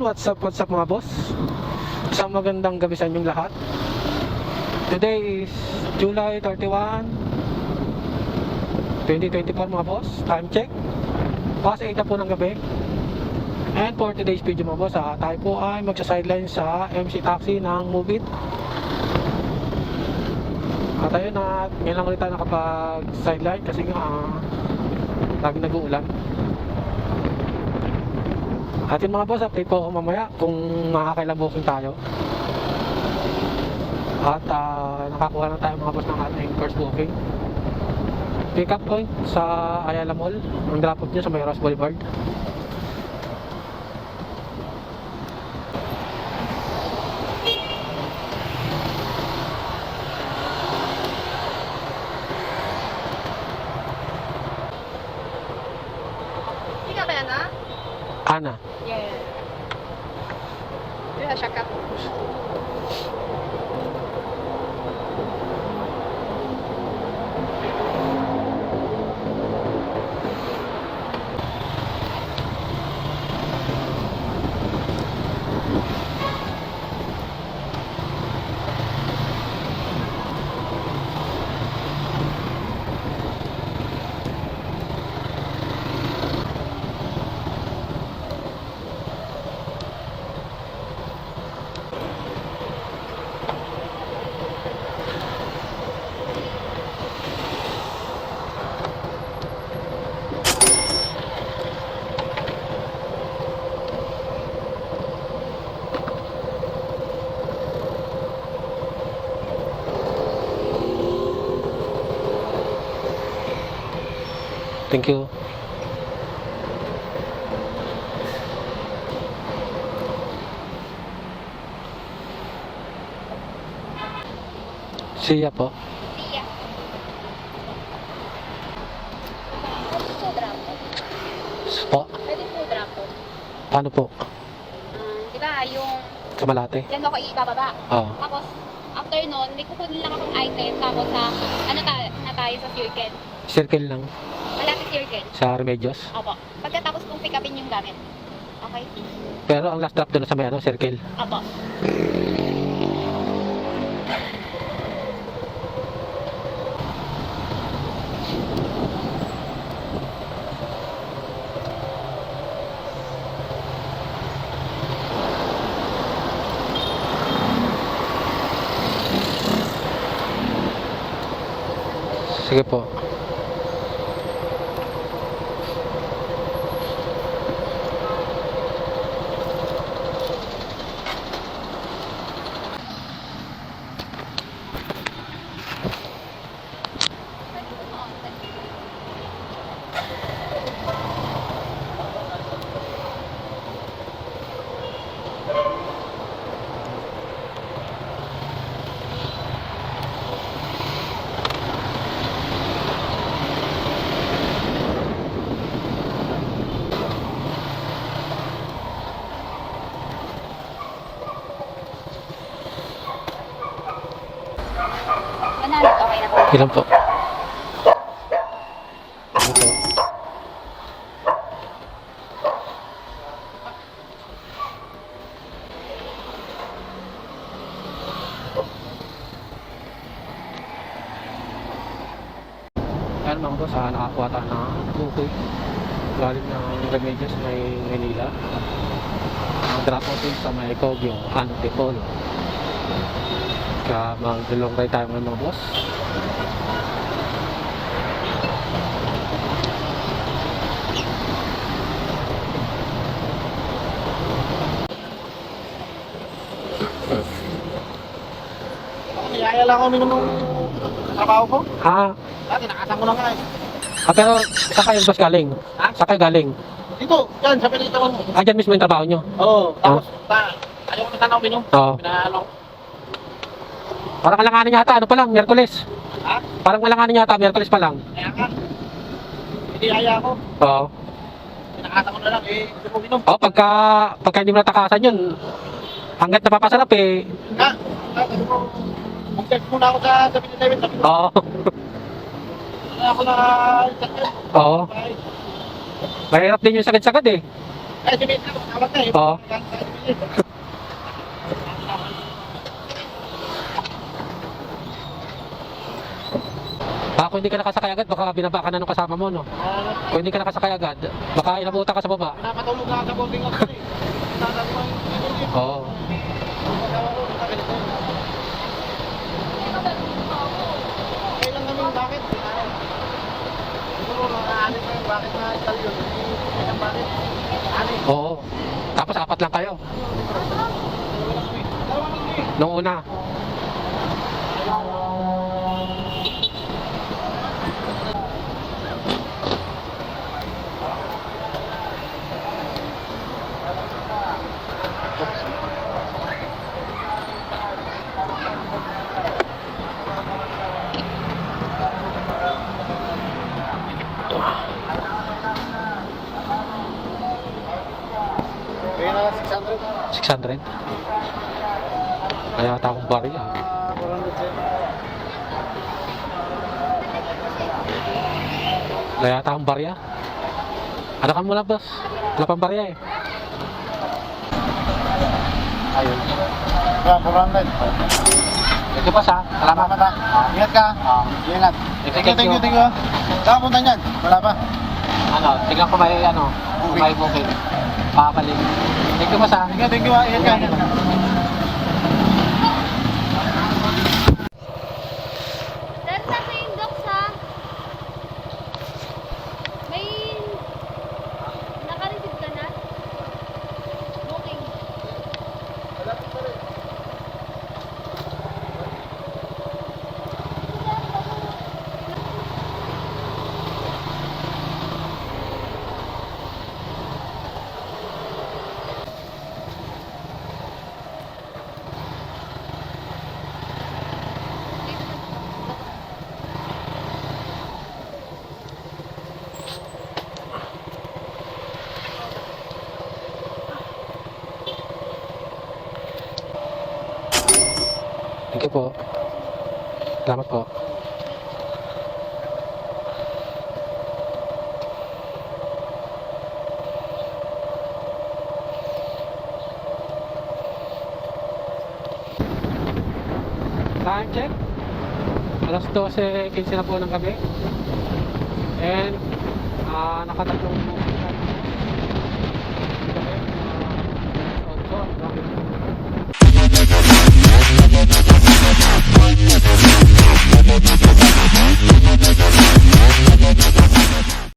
everyone, what's up mga boss? Isang magandang gabi sa inyong lahat. Today is July 31, 2024 mga boss. Time check, past 8 na po ng gabi. And for today's video mga boss, tayo po ay magsa-sideline sa MC Taxi ng Move It. At ayun na, ngayon lang ulit tayo nakapag-sideline kasi nga lagi nag-uulan. At yun mga boss, update po ako mamaya kung makakailang booking tayo. At nakakuha na tayo mga boss ng ating first booking. Pick up point sa Ayala Mall. Ang drop off niya sa Mayros Boulevard. Hindi ka kaya na? Ana. Yeah. Hindi na siya ka. Thank you. Siya po. Siya. Pwede po drop po. Po? Pwede po drop po. Paano po? Di ba yung... Sa Malate? Yan ako ibababa. Oo. Tapos, after nun, may kukunin lang akong item. Tapos sa... na tayo sa circle. Circle lang. Malapit circle. Sa Remedios. Opo. Pagkatapos kong pick upin yung gamit. Okay? Pero ang last drop doon sa may circle. Opo. Sige po. Manalo, okay na po. Ilan po? Ano po? Ayan mga boss, nakakuha tayo ng booking galing ng Remedios may Manila. Ang drop off din sa may Kogyo, Antipolo. Kaya mag-long ride tayo ngayon mga boss. Niyaya lang ako minum ng trabaho ko. Dati nakasan ko na nga eh. Pero saan kayo boss galing? Ha? Saan kayo galing? Dito, yan, sa pinitawan mo. Dyan mismo yung trabaho nyo? Oo, tapos, ayaw ko na sana ako minum. Oo. Pinalo. Parang kalanganin yata, ano pa lang, Miyerkules. Ha? Parang kalanganin yata, Miyerkules pa lang. Kaya nga. Hindi aya ako. Oo. Pinakasan ko na lang eh. Hindi mo minum. Oo, pagka hindi mo natakasan yun, hanggat napapasarap eh. Nga, sabi ko, mag-check muna ako sa 7-Eleven. Sabi ko, Oo. ako na check yun. Oo. Mahirap din yung sagad-sagad eh. Ay, sinit na. Tawag na eh. Oo. Kung hindi ka nakasakay agad, baka binaba ka na nung kasama mo, no? Kung hindi ka nakasakay agad, baka inabutan ka sa baba. Napatulog ka sa boarding ako eh. Tatapos yung Oo. okay lang kami, bakit? Siguro, aanin ko yung bakit na tali yun. Isang bakit? Aanin. Oo. Tapos apat lang kayo. Nung una. Kaya na 600. 600. Kaya ata akong barya. 400. Kaya ata akong barya. Anakan mo lang, boss. Wala pang barya eh. Ayun. Kaya 400. Thank you, boss, ha. Salamat. Salamat ha. Ingat ka. Ingat. Thank you, Thank you. Saan punta niyan? Wala pa. Ano, tignan ko may, ano, kung may booking. Pakabalik. Thank you, boss, ha. Thank you. Ingat ka. Ingat ka. Dahil nasa inbox ha, may naka-receive ka na? Booking. Thank you po. Salamat po. Time check. Alas 12:15 na po ng gabi. And nakatatlong